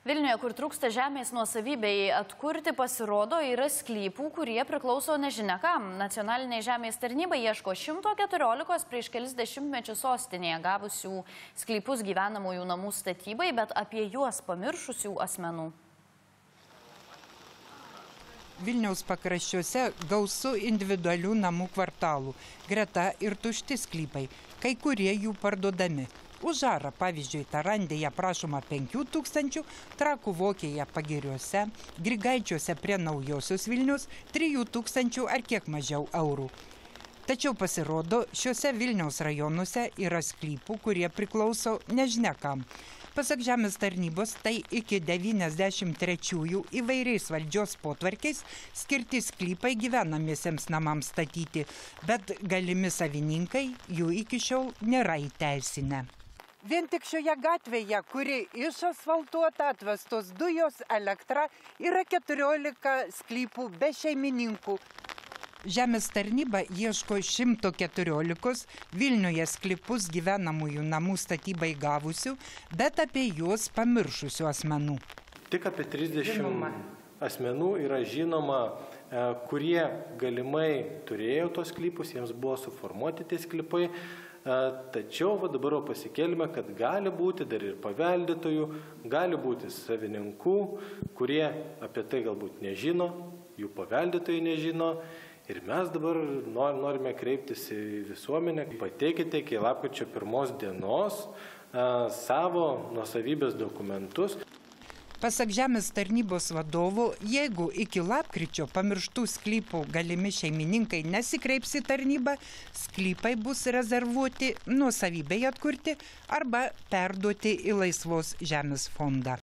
Vilniuje, kur trūksta žemės nuosavybei atkurti, pasirodo, yra sklypų, kurie priklauso nežinia kam. Nacionalinė žemės tarnyba ieško 114 prieš kelis dešimtmečius sostinėje gavusių sklypus gyvenamųjų namų statybai, bet apie juos pamiršusių asmenų. Vilniaus pakraščiuose gausu individualių namų kvartalų, greta ir tušti sklypai, kai kurie jų parduodami. Už arą, pavyzdžiui, Tarandėje prašoma 5 000, Trakų Vokėje Pagiriuose, Grigaičiuose prie Naujosios Vilnius 3 000 ar kiek mažiau eurų. Tačiau pasirodo, šiuose Vilniaus rajonuose yra sklypų, kurie priklauso nežinia kam. Pasak Žemės tarnybos, tai iki 93-ųjų įvairiais valdžios potvarkiais skirti sklypai gyvenamiesiems namams statyti, bet galimi savininkai jų iki šiol nėra įteisinę. Vien tik šioje gatvėje, kuri išasfaltuota, atvestos dujos, elektra, yra 14 sklypų be šeimininkų. Žemės tarnyba ieško 114 Vilniuje sklypus gyvenamųjų namų statybai gavusių, bet apie juos pamiršusių asmenų. Tik apie 30 asmenų yra žinoma, kurie galimai turėjo tos sklypus, jiems buvo suformuoti tie sklypai. Tačiau dabar pasikėlime, kad gali būti dar ir paveldėtojų, gali būti savininkų, kurie apie tai galbūt nežino, jų paveldėtojai nežino. Ir mes dabar norime kreiptis į visuomenę, pateikite iki lapkričio 1 dienos savo nuosavybės dokumentus. Pasak Žemės tarnybos vadovų, jeigu iki lapkričio pamirštų sklypų galimi šeimininkai nesikreips į tarnybą, sklypai bus rezervuoti, nuosavybei atkurti arba perduoti į Laisvos žemės fondą.